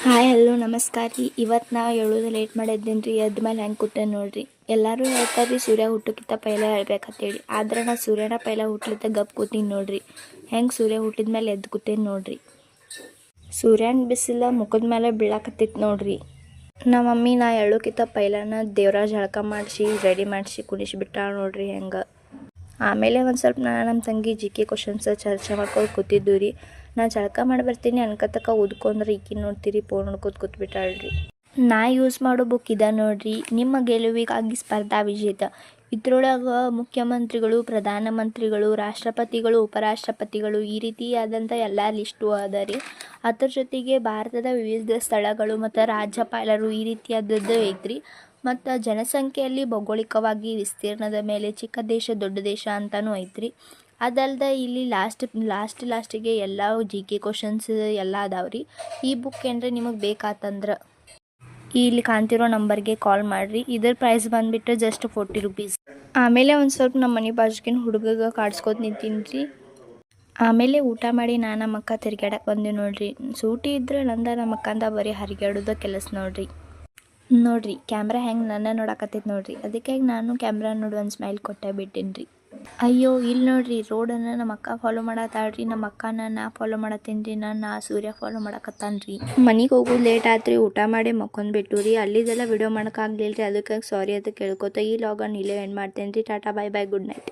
Hi hello ನಮಸ್ಕಾರ ರೀ. ಇವತ್ತು ನಾ ಹೇಳೋದು ಲೇಟ್ ಮಾಡಿದ್ದೀನಿ ರೀ. ಎದ್ದ ಮೇಲೆ ಹೆಂಗೆ ಕೂತೇನೆ ನೋಡ್ರಿ. ಎಲ್ಲರೂ ಹೇಳ್ತಾರೆ ರೀ ಸೂರ್ಯ ಹುಟ್ಟೋಕ್ಕಿಂತ ಪೈಲ ಹೇಳ್ಬೇಕಂತೇಳಿ. ಆದ್ರೆ ನಾ ಸೂರ್ಯನ ಪೈಲ ಹುಟ್ಲಿತ್ತ ಗಪ್ ಕೂತೀನಿ ನೋಡ್ರಿ. ಹೆಂಗೆ ಸೂರ್ಯ ಹುಟ್ಟಿದ ಮೇಲೆ ಎದ್ದು ಕೂತೇನೆ ನೋಡ್ರಿ. ಸೂರ್ಯನ ಬಿಸಿಲ ಮುಖದ ಮೇಲೆ ಬೀಳಾಕತ್ತಿತ್ತು ನೋಡ್ರಿ. ನಮ್ಮ ಮಮ್ಮಿ ನಾ ಹೇಳೋಕ್ಕಿಂತ ಪೈಲನ ದೇವ್ರ ಜಳಕ ಮಾಡಿಸಿ ರೆಡಿ ಮಾಡಿಸಿ ಕುಣಿಸಿಬಿಟ್ಟಾಳ ನೋಡ್ರಿ ಹೆಂಗೆ. ಆಮೇಲೆ ಒಂದು ಸ್ವಲ್ಪ ನಮ್ಮ ತಂಗಿ GK ಕ್ವಶನ್ಸ್ ಚರ್ಚೆ ಮಾಡ್ಕೊಂಡು ಕೂತಿದ್ದು ರೀ. ನಾ ಜಳಕ ಮಾಡಿ ಬರ್ತೀನಿ ಅನ್ಕತಕ್ಕ ಓದ್ಕೊಂಡ್ರೆ ಈಕಿ ನೋಡ್ತೀರಿ ಫೋನ್ ನೋಡ್ಕೊತ ಕೂತ್ಬಿಟ್ಟಾಳ್ರಿ. ನಾ ಯೂಸ್ ಮಾಡೋ ಬುಕ್ ಇದೆ ನೋಡ್ರಿ, ನಿಮ್ಮ ಗೆಲುವಿಗಾಗಿ ಸ್ಪರ್ಧಾ ವಿಜೇತ. ಇದ್ರೊಳಗೆ ಮುಖ್ಯಮಂತ್ರಿಗಳು, ಪ್ರಧಾನಮಂತ್ರಿಗಳು, ರಾಷ್ಟ್ರಪತಿಗಳು, ಉಪರಾಷ್ಟ್ರಪತಿಗಳು ಈ ರೀತಿಯಾದಂಥ ಎಲ್ಲ ಲಿಸ್ಟು ಅದ ರೀ. ಅದ್ರ ಜೊತೆಗೆ ಭಾರತದ ವಿವಿಧ ಸ್ಥಳಗಳು ಮತ್ತು ರಾಜ್ಯಪಾಲರು ಈ ರೀತಿಯಾದದ್ದು ಐತ್ರಿ. ಮತ್ತು ಜನಸಂಖ್ಯೆಯಲ್ಲಿ ಭೌಗೋಳಿಕವಾಗಿ ವಿಸ್ತೀರ್ಣದ ಮೇಲೆ ಚಿಕ್ಕ ದೇಶ ದೊಡ್ಡ ದೇಶ ಅಂತಲೂ ಐತ್ರಿ. ಅದಲ್ಲದೆ ಇಲ್ಲಿ ಲಾಸ್ಟಿಗೆ ಎಲ್ಲ GK ಕ್ವಶನ್ಸ್ ಎಲ್ಲ ಅದಾವ್ರಿ. ಈ ಬುಕ್ ಏನ್ರಿ ನಿಮಗೆ ಬೇಕಾತಂದ್ರೆ ಇಲ್ಲಿ ಕಾಣ್ತಿರೋ ನಂಬರ್ಗೆ ಕಾಲ್ ಮಾಡಿರಿ. ಇದ್ರ ಪ್ರೈಸ್ ಬಂದುಬಿಟ್ಟು ಜಸ್ಟ್ 40 ರೂಪೀಸ್. ಆಮೇಲೆ ಒಂದು ಸ್ವಲ್ಪ ನಮ್ಮ ಮನೆ ಬಾಜುಕಿನ ಹುಡುಗಗೆ ಕಾಡ್ಸ್ಕೊತ ನಿಂತೀನಿ ರೀ. ಆಮೇಲೆ ಊಟ ಮಾಡಿ ನಮ್ಮ ಅಕ್ಕ ತಿರ್ಗಾಡಕ್ಕೆ ಬಂದೆ ನೋಡ್ರಿ. ಸೂಟಿ ಇದ್ರೆ ನಮ್ಮ ಅಕ್ಕಂದ ಬರೀ ಹರಿಗಾಡೋದು ಕೆಲಸ ನೋಡ್ರಿ ಕ್ಯಾಮ್ರಾ ಹೆಂಗೆ ನನ್ನ ನೋಡಕತ್ತೈತೆ ನೋಡ್ರಿ. ಅದಕ್ಕೆ ನಾನು ಕ್ಯಾಮ್ರಾ ನೋಡಿ ಒಂದು ಸ್ಮೈಲ್ ಕೊಟ್ಟೆ ಬಿಟ್ಟೇನಿ ರೀ. ಅಯ್ಯೋ ಇಲ್ಲಿ ನೋಡ್ರಿ ರೋಡನ್ನು ನಮ್ಮ ಅಕ್ಕ ಫಾಲೋ ಮಾಡತ್ತಾಳ್ರಿ. ನಮ್ಮ ಅಕ್ಕನ ನಾ ಫಾಲೋ ಮಾಡತ್ತೀನಿ ರೀ. ನಾ ಸೂರ್ಯ ಫಾಲೋ ಮಾಡಕತ್ತಾನ ರೀ. ಮನೆಗೆ ಹೋಗೋದು ಲೇಟ್ ಆಯ್ತು ರೀ. ಊಟ ಮಾಡಿ ಮಕ್ಕೊಂಡ್ಬಿಟ್ಟು ರೀ. ಅಲ್ಲಿದೆಲ್ಲ ವಿಡಿಯೋ ಮಾಡೋಕ್ಕಾಗಲಿಲ್ಲ ರೀ. ಅದಕ್ಕೆ ಸಾರಿ ಅಂತ ಕೇಳ್ಕೊತ ಈ ಲಾಗನ್ನು ಇಲ್ಲೇ ಎಂಡ್ ಮಾಡ್ತೇನೆ ರೀ. ಟಾಟಾ ಬಾಯ್ ಬಾಯ್ ಗುಡ್ ನೈಟ್.